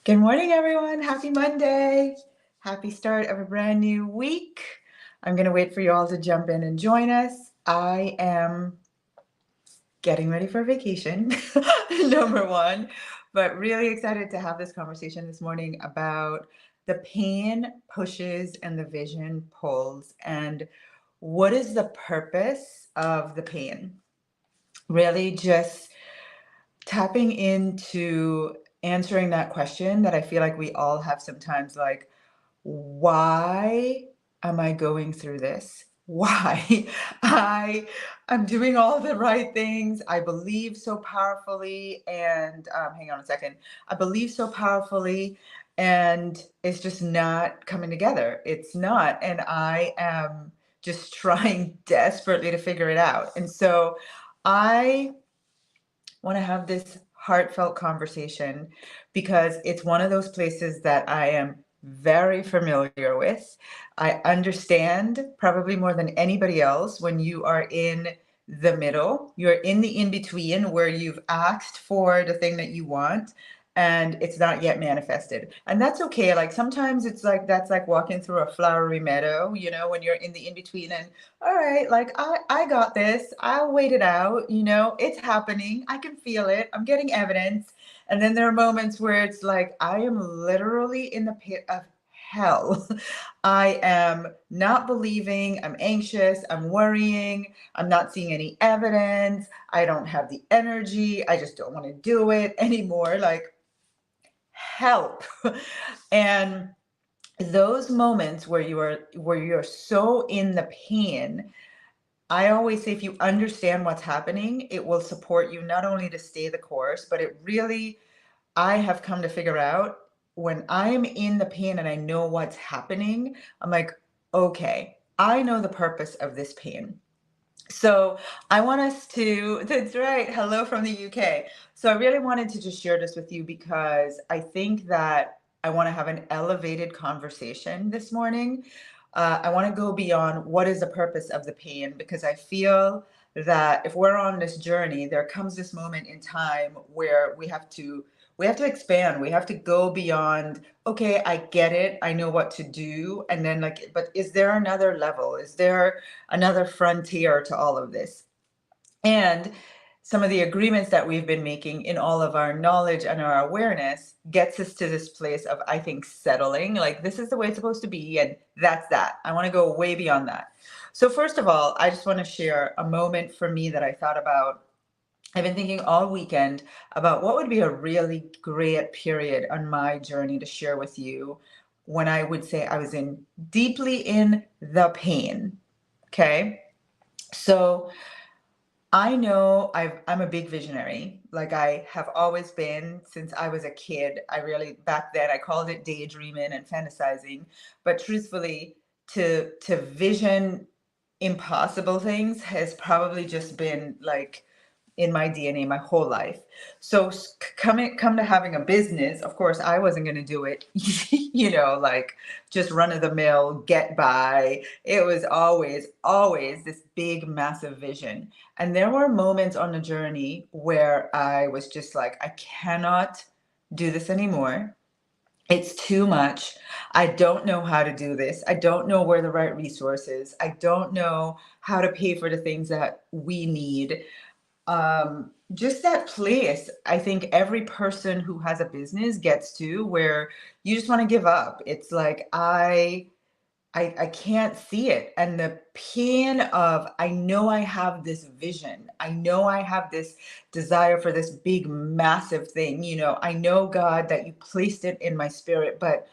Good morning, everyone. Happy Monday. Happy start of a brand new week. I'm going to wait for you all to jump in and join us. I am getting ready for vacation, number one, but really excited to have this conversation this morning about the pain pushes and the vision pulls, and what is the purpose of the pain. Really just tapping into answering that question that I feel like we all have sometimes, like, why am I going through this? Why? I'm doing all the right things. I believe so powerfully, and hang on a second. I believe so powerfully, and it's just not coming together. It's not, and I am just trying desperately to figure it out. And so I want to have this heartfelt conversation because it's one of those places that I am very familiar with. I understand probably more than anybody else when you are in the middle, you're in the in between where you've asked for the thing that you want and it's not yet manifested. And that's okay. Like sometimes it's like that's like walking through a flowery meadow, when you're in the in between and all right, like I got this. I'll wait it out, it's happening. I can feel it. I'm getting evidence. And then there are moments where it's like I am literally in the pit of hell. I am not believing, I'm anxious, I'm worrying, I'm not seeing any evidence. I don't have the energy. I just don't want to do it anymore. Like help. And those moments where you're so in the pain, I always say if you understand what's happening, it will support you not only to stay the course, but it really, I have come to figure out when I am in the pain and I know what's happening, I'm like, okay, I know the purpose of this pain. So I want us to, that's right, hello from the UK. So I really wanted to just share this with you because I think that I want to have an elevated conversation this morning. I want to go beyond what is the purpose of the pain, because I feel that if we're on this journey, there comes this moment in time where we have to expand. We have to go beyond, okay, I get it. I know what to do. And then like, but is there another level? Is there another frontier to all of this? And some of the agreements that we've been making in all of our knowledge and our awareness gets us to this place of, I think, settling. Like, this is the way it's supposed to be, and that's that. I want to go way beyond that. So, first of all, I just want to share a moment for me that I thought about. I've been thinking all weekend about what would be a really great period on my journey to share with you when I would say I was deeply in the pain. Okay. So, I know I'm a big visionary. Like I have always been since I was a kid. I really, back then, I called it daydreaming and fantasizing. But truthfully, to vision impossible things has probably just been like in my DNA my whole life. So come to having a business, of course, I wasn't going to do it, like just run of the mill, get by. It was always this big, massive vision. And there were moments on the journey where I was just like, I cannot do this anymore. It's too much. I don't know how to do this. I don't know where the right resources. I don't know how to pay for the things that we need. Just that place, I think every person who has a business gets to where you just want to give up. It's like I can't see it. And the pain of, I know I have this vision. I know I have this desire for this big, massive thing. I know, God, that you placed it in my spirit, but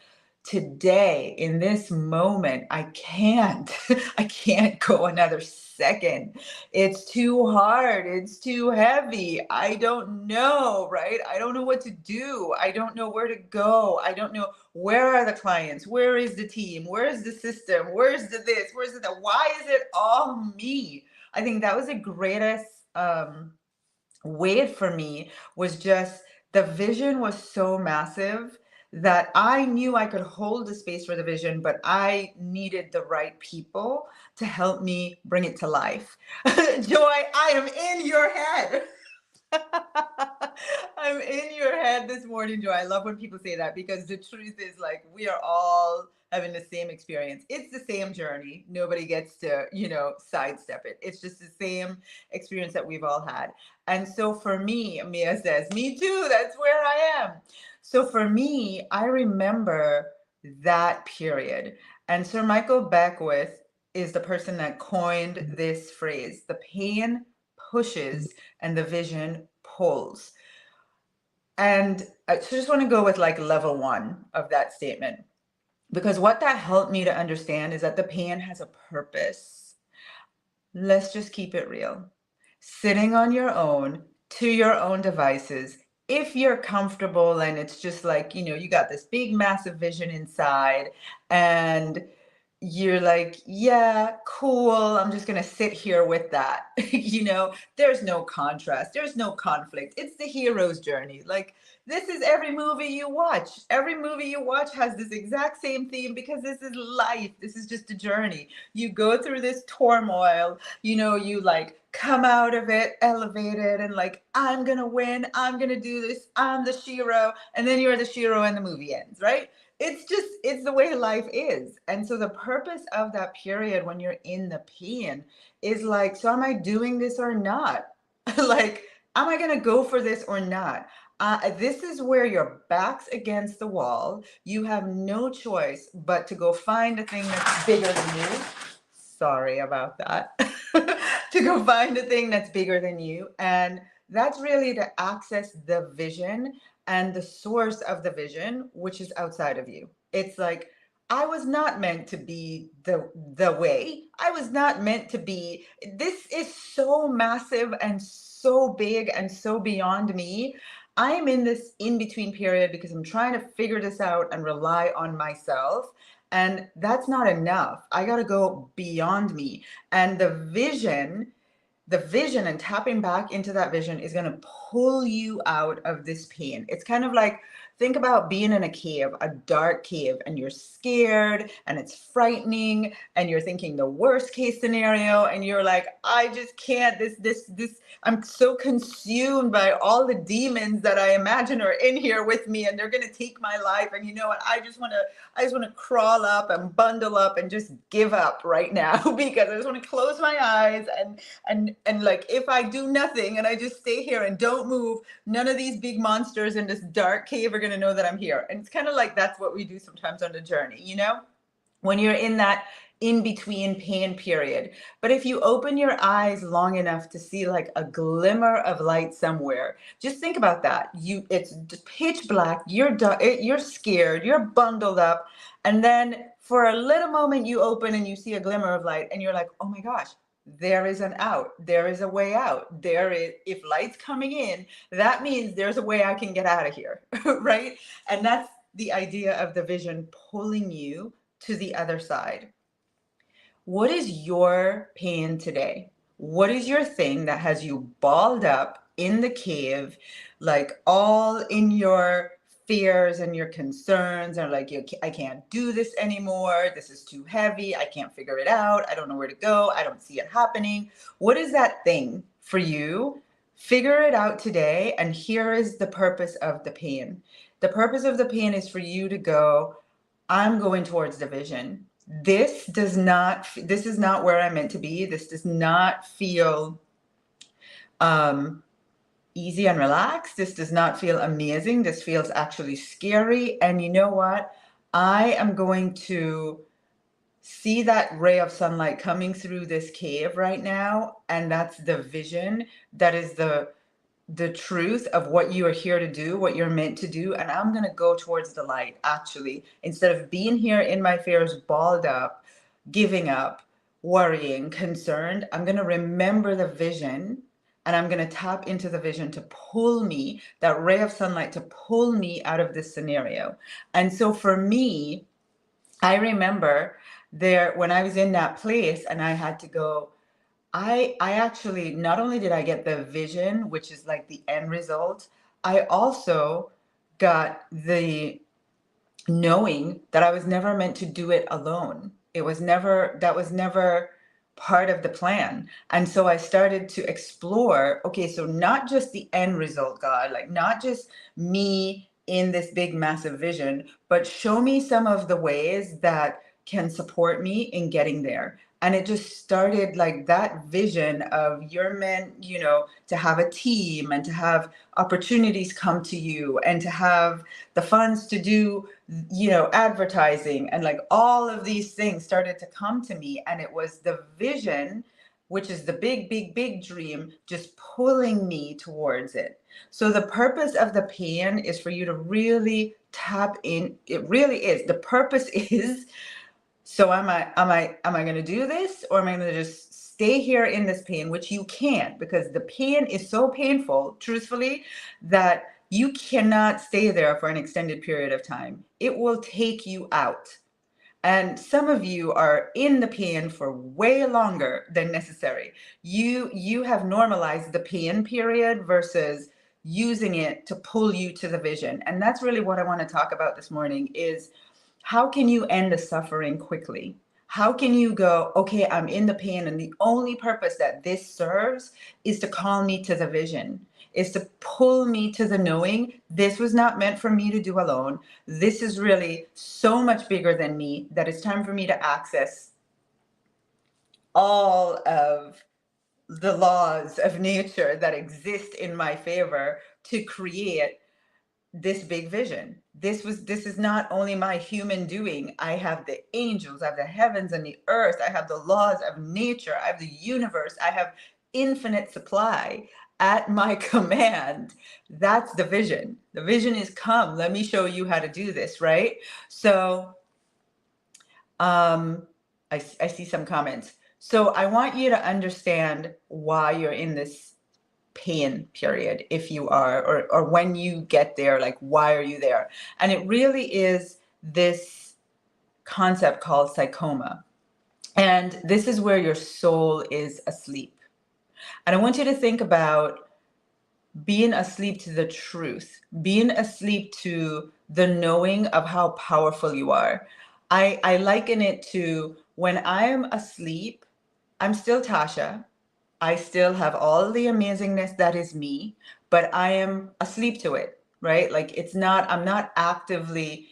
today, in this moment, I can't, I can't go another second. It's too hard. It's too heavy. I don't know, right? I don't know what to do. I don't know where to go. I don't know, where are the clients? Where is the team? Where is the system? Where's the this? Where's the that? Why is it all me? I think that was the greatest wave for me, was just the vision was so massive that I knew I could hold the space for the vision, but I needed the right people to help me bring it to life. Joy, I am in your head. I'm in your head this morning, Joy. I love when people say that because the truth is, like, we are all having the same experience. It's the same journey. Nobody gets to, sidestep it. It's just the same experience that we've all had. And so for me, Mia says, me too, that's where I am. So for me, I remember that period. And Sir Michael Beckwith is the person that coined this phrase: the pain pushes and the vision pulls. And I just want to go with like level one of that statement, because what that helped me to understand is that the pain has a purpose. Let's just keep it real. Sitting on your own, to your own devices, if you're comfortable and it's just like, you got this big, massive vision inside, and you're like, yeah, cool, I'm just going to sit here with that. There's no contrast, there's no conflict. It's the hero's journey. Like, this is every movie you watch. Every movie you watch has this exact same theme, because this is life. This is just a journey. You go through this turmoil, you like come out of it elevated and like, I'm going to win. I'm going to do this. I'm the Shiro. And then you're the Shiro and the movie ends, right? It's the way life is. And so the purpose of that period when you're in the pain is like, so am I doing this or not? Like, am I going to go for this or not? This is where your back's against the wall. You have no choice but to go find a thing that's bigger than you. Sorry about that. To go find a thing that's bigger than you. And that's really to access the vision and the source of the vision, which is outside of you. It's like, I was not meant to be the way. I was not meant to be. This is so massive and so big and so beyond me. I am in this in-between period because I'm trying to figure this out and rely on myself. And that's not enough. I got to go beyond me. And the vision and tapping back into that vision is going to pull you out of this pain. It's kind of like, think about being in a cave, a dark cave, and you're scared and it's frightening and you're thinking the worst case scenario. And you're like, I just can't, this, I'm so consumed by all the demons that I imagine are in here with me, and they're going to take my life. And you know what? I just want to crawl up and bundle up and just give up right now because I just want to close my eyes and like, if I do nothing and I just stay here and don't move, none of these big monsters in this dark cave are going to know that I'm here. And it's kind of like, that's what we do sometimes on the journey, when you're in that in between pain period. But if you open your eyes long enough to see like a glimmer of light somewhere, just think about that. It's pitch black, you're scared, you're bundled up, and then for a little moment you open and you see a glimmer of light and you're like, oh my gosh, there is an out. There is a way out. If light's coming in, that means there's a way I can get out of here, right? And that's the idea of the vision pulling you to the other side. What is your pain today? What is your thing that has you balled up in the cave, like all in your fears and your concerns, and like, I can't do this anymore. This is too heavy. I can't figure it out. I don't know where to go. I don't see it happening. What is that thing for you? Figure it out today. And here is the purpose of the pain. The purpose of the pain is for you to go, I'm going towards the vision. This is not where I'm meant to be. This does not feel easy and relaxed. This does not feel amazing. This feels actually scary. And you know what? I am going to see that ray of sunlight coming through this cave right now. And that's the vision. That is the truth of what you are here to do, what you're meant to do. And I'm going to go towards the light, actually, instead of being here in my fears, balled up, giving up, worrying, concerned. I'm going to remember the vision, and I'm going to tap into the vision to pull me, that ray of sunlight to pull me out of this scenario. And so for me, I remember when I was in that place and I had to go, I actually, not only did I get the vision, which is like the end result, I also got the knowing that I was never meant to do it alone. That was never part of the plan. And so I started to explore, okay, so not just the end result, God, like not just me in this big massive vision, but show me some of the ways that can support me in getting there. And it just started like that vision of you're meant, to have a team and to have opportunities come to you and to have the funds to do, advertising, and like all of these things started to come to me. And it was the vision, which is the big, big, big dream, just pulling me towards it. So the purpose of the pain is for you to really tap in. It really is. The purpose is, so am I going to do this, or am I going to just stay here in this pain, which you can't, because the pain is so painful, truthfully, that you cannot stay there for an extended period of time. It will take you out. And some of you are in the pain for way longer than necessary. You have normalized the pain period versus using it to pull you to the vision. And that's really what I want to talk about this morning is, how can you end the suffering quickly? How can you go, okay, I'm in the pain, and the only purpose that this serves is to call me to the vision, is to pull me to the knowing this was not meant for me to do alone. This is really so much bigger than me that it's time for me to access all of the laws of nature that exist in my favor to create this big vision. This is not only my human doing. I have the angels, I have the heavens and the earth, I have the laws of nature, I have the universe, I have infinite supply at my command. That's the vision. The vision is, come, let me show you how to do this, right? So I see some comments. So I want you to understand why you're in this pain period, if you are, or when you get there, like, why are you there? And it really is this concept called psychoma. And this is where your soul is asleep. And I want you to think about being asleep to the truth, being asleep to the knowing of how powerful you are. I liken it to, when I'm asleep, I'm still Tasha. I still have all the amazingness that is me, but I am asleep to it, right? Like, it's not, I'm not actively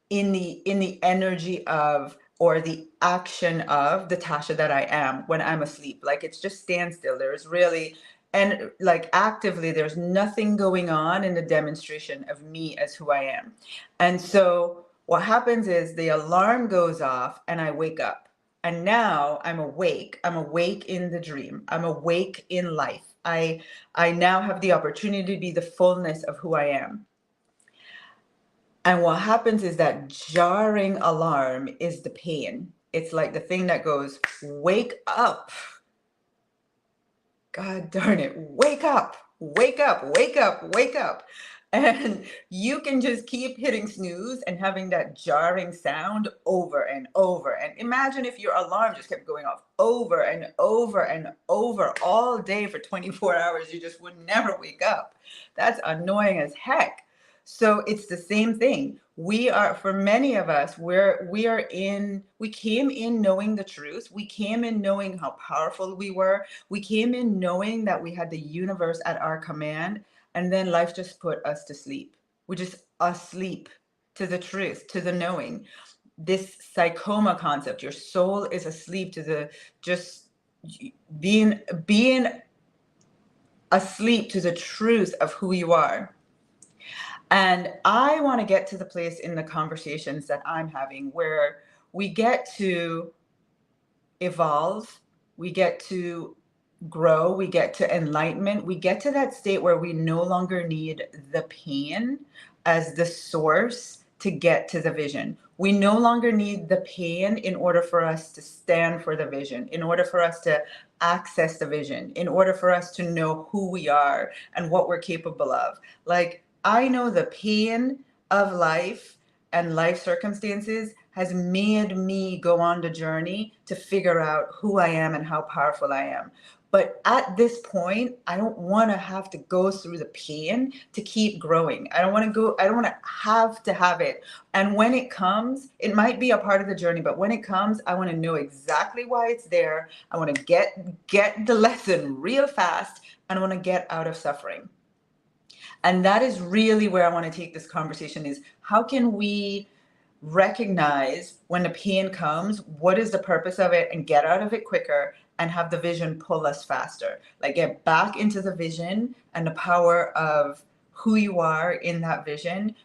in the energy of, or the action of the Tasha that I am when I'm asleep. Like, it's just standstill. There's really, and like actively, there's nothing going on in the demonstration of me as who I am. And so what happens is the alarm goes off and I wake up. And now I'm awake. I'm awake in the dream. I'm awake in life. I now have the opportunity to be the fullness of who I am. And what happens is that jarring alarm is the pain. It's like the thing that goes, wake up. God darn it, wake up, wake up, wake up, wake up. And you can just keep hitting snooze and having that jarring sound over and over. And imagine if your alarm just kept going off over and over and over all day for 24 hours, you just would never wake up. That's annoying as heck. So it's the same thing. We are, for many of us, we came in knowing the truth. We came in knowing how powerful we were. We came in knowing that we had the universe at our command, and then life just put us to sleep. We're just asleep to the truth, to the knowing. This psychoma concept, your soul is asleep to the, just being asleep to the truth of who you are. And I want to get to the place in the conversations that I'm having where we get to evolve, we get to grow, we get to enlightenment, we get to that state where we no longer need the pain as the source to get to the vision. We no longer need the pain in order for us to stand for the vision, in order for us to access the vision, in order for us to know who we are and what we're capable of. Like, I know the pain of life and life circumstances has made me go on the journey to figure out who I am and how powerful I am. But at this point, I don't want to have to go through the pain to keep growing. I don't want to have it. And when it comes, it might be a part of the journey, but when it comes, I want to know exactly why it's there. I want to get the lesson real fast, and I want to get out of suffering. And that is really where I want to take this conversation, is how can we recognize when the pain comes, what is the purpose of it, and get out of it quicker, and have the vision pull us faster. Like, get back into the vision and the power of who you are in that vision.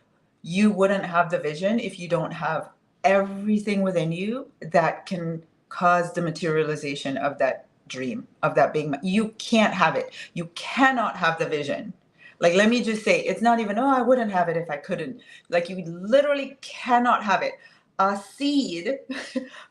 You wouldn't have the vision if you don't have everything within you that can cause the materialization of that dream, of that big. You can't have it. You cannot have the vision. Like, let me just say, it's not even, oh, I wouldn't have it if I couldn't. Like, you literally cannot have it. A seed,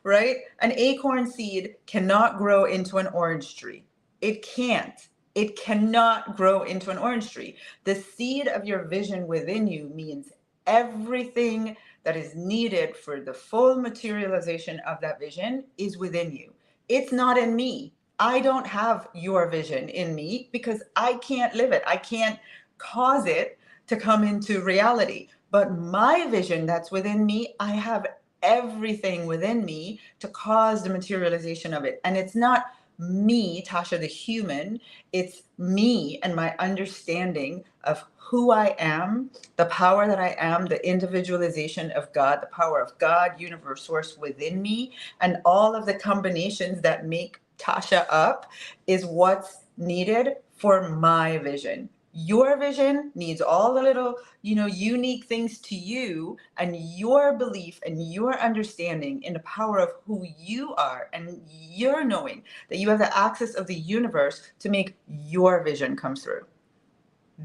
right? An acorn seed cannot grow into an orange tree. It can't. It cannot grow into an orange tree. The seed of your vision within you means everything that is needed for the full materialization of that vision is within you. It's not in me. I don't have your vision in me because I can't live it. I can't cause it to come into reality. But my vision that's within me, I have everything within me to cause the materialization of it. And it's not me, Tasha the human, it's me and my understanding of who I am, the power that I am, the individualization of God, the power of God, universe, source within me, and all of the combinations that make Tasha up is what's needed for my vision. Your vision needs all the little, unique things to you, and your belief and your understanding in the power of who you are, and your knowing that you have the access of the universe to make your vision come through.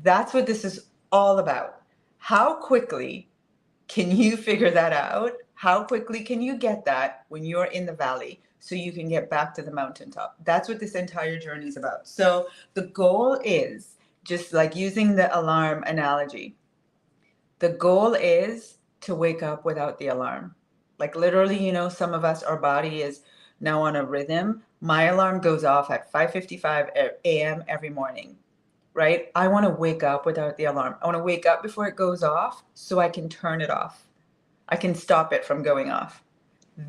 That's what this is all about. How quickly can you figure that out? How quickly can you get that when you're in the valley so you can get back to the mountaintop? That's what this entire journey is about. So the goal is, just like using the alarm analogy, the goal is to wake up without the alarm. Like, literally, some of us, our body is now on a rhythm. My alarm goes off at 5:55 a.m. every morning, right? I want to wake up without the alarm. I want to wake up before it goes off so I can turn it off. I can stop it from going off.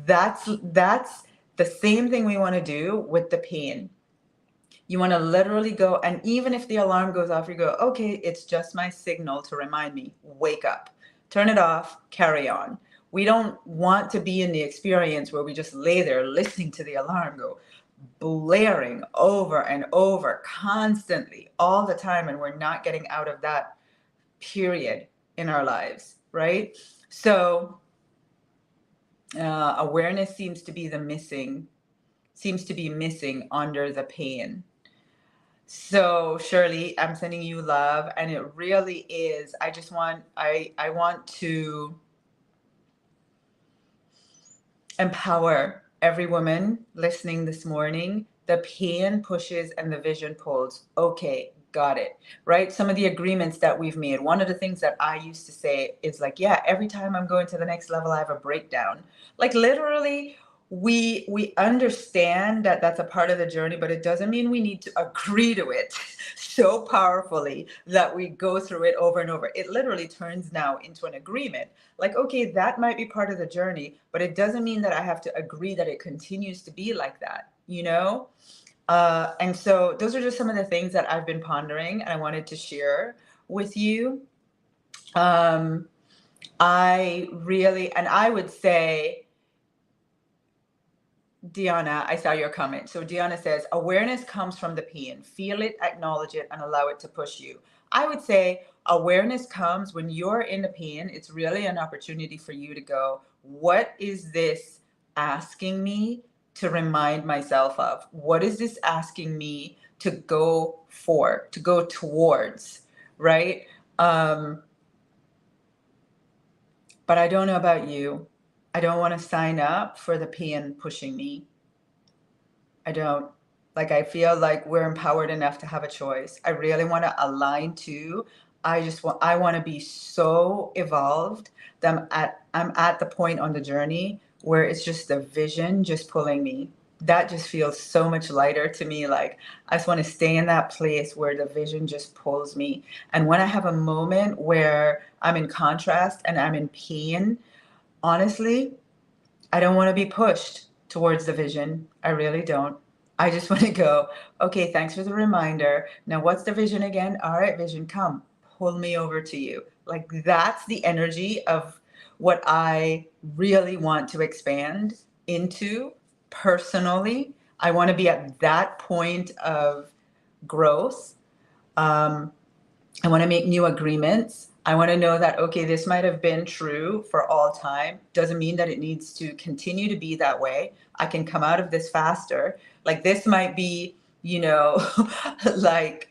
That's the same thing we want to do with the pain. You want to literally go, and even if the alarm goes off, you go, okay, it's just my signal to remind me, wake up, turn it off, carry on. We don't want to be in the experience where we just lay there listening to the alarm go blaring over and over constantly all the time, and we're not getting out of that period in our lives, right? So awareness seems to be missing under the pain. So Shirley, I'm sending you love, and it really is. I want to empower every woman listening this morning. The pain pushes and the vision pulls. Okay, got it. Right? Some of the agreements that we've made. One of the things that I used to say is like, yeah, every time I'm going to the next level, I have a breakdown. Like, literally, we understand that that's a part of the journey, but it doesn't mean we need to agree to it so powerfully that we go through it over and over. It literally turns now into an agreement. Like, okay, that might be part of the journey, but it doesn't mean that I have to agree that it continues to be like that, And so those are just some of the things that I've been pondering, and I wanted to share with you. I would say, Deanna, I saw your comment. So Deanna says, awareness comes from the pain. Feel it, acknowledge it, and allow it to push you. I would say awareness comes when you're in the pain. It's really an opportunity for you to go, what is this asking me to remind myself of? What is this asking me to go for, to go towards, right? But I don't know about you. I don't want to sign up for the pain pushing me. I don't. Like, I feel like we're empowered enough to have a choice. I really want to align to. I want to be so evolved that I'm at the point on the journey where it's just the vision just pulling me. that just feels so much lighter to me. Like, I just want to stay in that place where the vision just pulls me. And when I have a moment where I'm in contrast and I'm in pain, honestly, I don't want to be pushed towards the vision. I really don't. I just want to go, okay, thanks for the reminder. Now, what's the vision again? All right, vision, come, pull me over to you. Like, that's the energy of what I really want to expand into personally. I want to be at that point of growth. Um, I want to make new agreements. I want to know that, okay, this might have been true for all time. Doesn't mean that it needs to continue to be that way. I can come out of this faster. Like, this might be, you know, like,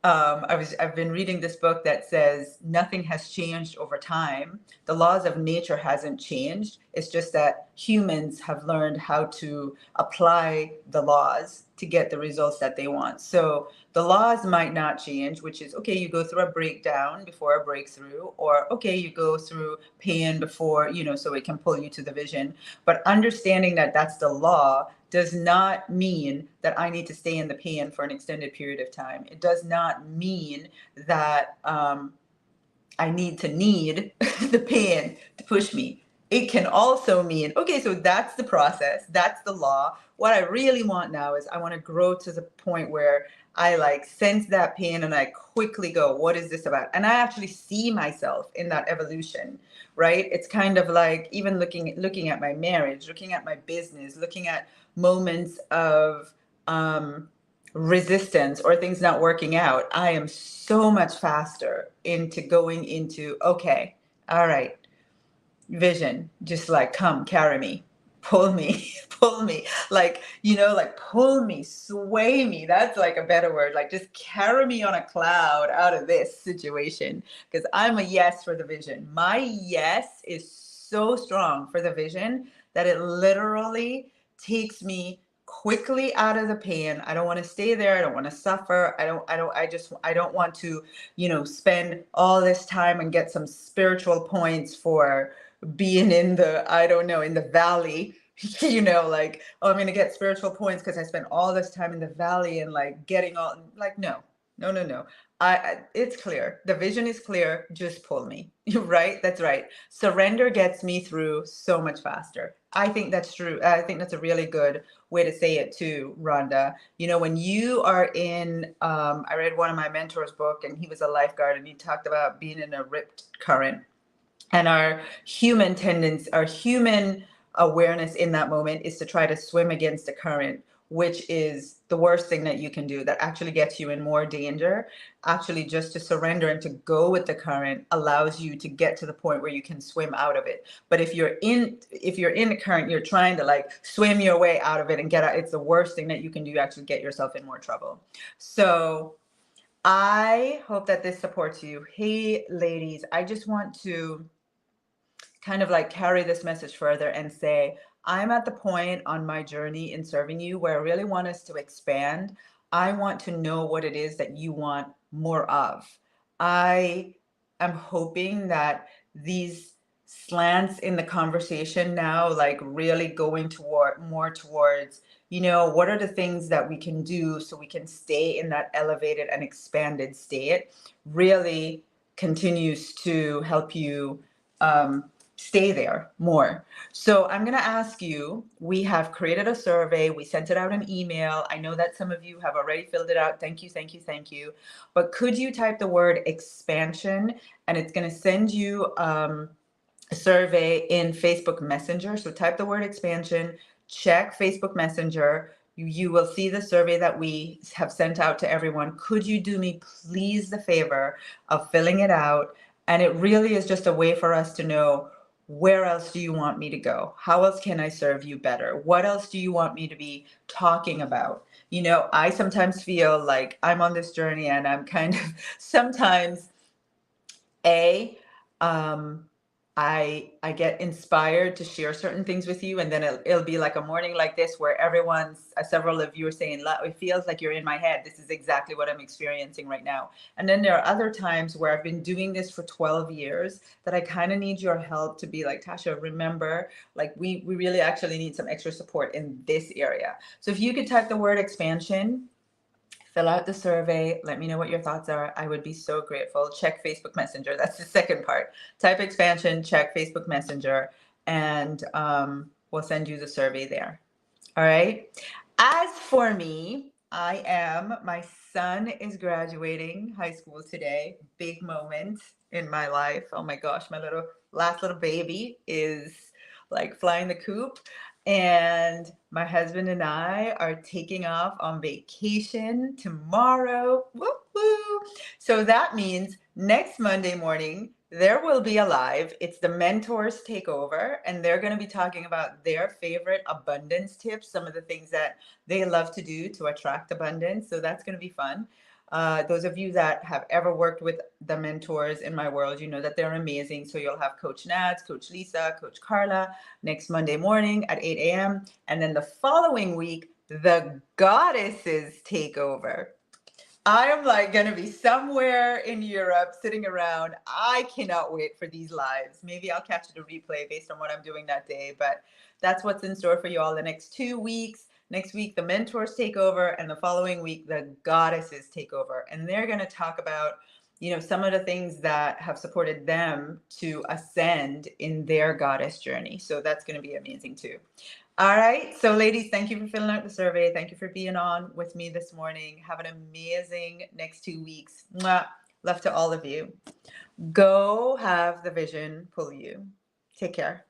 I've been reading this book that says nothing has changed over time. The laws of nature hasn't changed. It's just that humans have learned how to apply the laws to get the results that they want. So the laws might not change, which is, okay, you go through a breakdown before a breakthrough, or okay, you go through pain before, so it can pull you to the vision. But understanding that that's the law does not mean that I need to stay in the pain for an extended period of time. It does not mean that I need the pain to push me. It can also mean, okay, so that's the process, that's the law. What I really want now is I want to grow to the point where I like sense that pain and I quickly go, what is this about? And I actually see myself in that evolution, right? It's kind of like even looking at my marriage, looking at my business, looking at moments of resistance or things not working out. I am so much faster into going into, okay, all right, vision, just like, come, carry me, pull me, pull me, like, like pull me, sway me. That's like a better word. Like, just carry me on a cloud out of this situation, because I'm a yes for the vision. My yes is so strong for the vision that it literally takes me quickly out of the pain. I don't want to stay there. I don't want to suffer. I don't want to, spend all this time and get some spiritual points for being in the, I don't know, in the valley, like, oh, I'm going to get spiritual points because I spent all this time in the valley and like getting all, like, no, no, no, no. It's clear. The vision is clear. Just pull me. You're right. That's right. Surrender gets me through so much faster. I think that's true. I think that's a really good way to say it too, Rhonda. When you are in, I read one of my mentors' book, and he was a lifeguard, and he talked about being in a ripped current. And our human awareness in that moment is to try to swim against the current, which is the worst thing that you can do. That actually gets you in more danger. Actually, just to surrender and to go with the current allows you to get to the point where you can swim out of it. But if you're in the current, you're trying to like swim your way out of it and get out. It's the worst thing that you can do. You actually get yourself in more trouble. So I hope that this supports you. Hey, ladies, I just want to kind of like carry this message further and say, I'm at the point on my journey in serving you where I really want us to expand. I want to know what it is that you want more of. I am hoping that these slants in the conversation now, like really going towards, what are the things that we can do so we can stay in that elevated and expanded state, really continues to help you stay there more. So I'm going to ask you, we have created a survey. We sent it out an email. I know that some of you have already filled it out. Thank you, thank you, thank you. But could you type the word expansion, and it's going to send you a survey in Facebook Messenger. So type the word expansion, check Facebook Messenger. You will see the survey that we have sent out to everyone. Could you do me please the favor of filling it out? And it really is just a way for us to know, where else do you want me to go? How else can I serve you better? What else do you want me to be talking about? I sometimes feel like I'm on this journey and I'm kind of sometimes um, I get inspired to share certain things with you, and then it'll be like a morning like this where everyone's several of you are saying, it feels like you're in my head. This is exactly what I'm experiencing right now. And then there are other times where I've been doing this for 12 years that I kind of need your help to be like, Tasha, remember, like we really actually need some extra support in this area. So if you could type the word expansion, fill out the survey. Let me know what your thoughts are. I would be so grateful. Check Facebook Messenger. That's the second part. Type expansion, check Facebook Messenger, and we'll send you the survey there. All right. As for me, my son is graduating high school today. Big moment in my life. Oh my gosh, my last little baby is like flying the coop. And my husband and I are taking off on vacation tomorrow. Woo woo. So that means next Monday morning, there will be a live. It's the mentors takeover, and they're going to be talking about their favorite abundance tips, some of the things that they love to do to attract abundance. So that's going to be fun. Those of you that have ever worked with the mentors in my world, you know that they're amazing. So you'll have Coach Nads, Coach Lisa, Coach Carla next Monday morning at 8 a.m. And then the following week, the goddesses take over. I am like going to be somewhere in Europe sitting around. I cannot wait for these lives. Maybe I'll catch it a replay based on what I'm doing that day, but that's what's in store for you all the next 2 weeks. Next week, the mentors take over, and the following week, the goddesses take over. And they're going to talk about, some of the things that have supported them to ascend in their goddess journey. So that's going to be amazing too. All right. So ladies, thank you for filling out the survey. Thank you for being on with me this morning. Have an amazing next 2 weeks. Mwah. Love to all of you. Go have the vision pull you. Take care.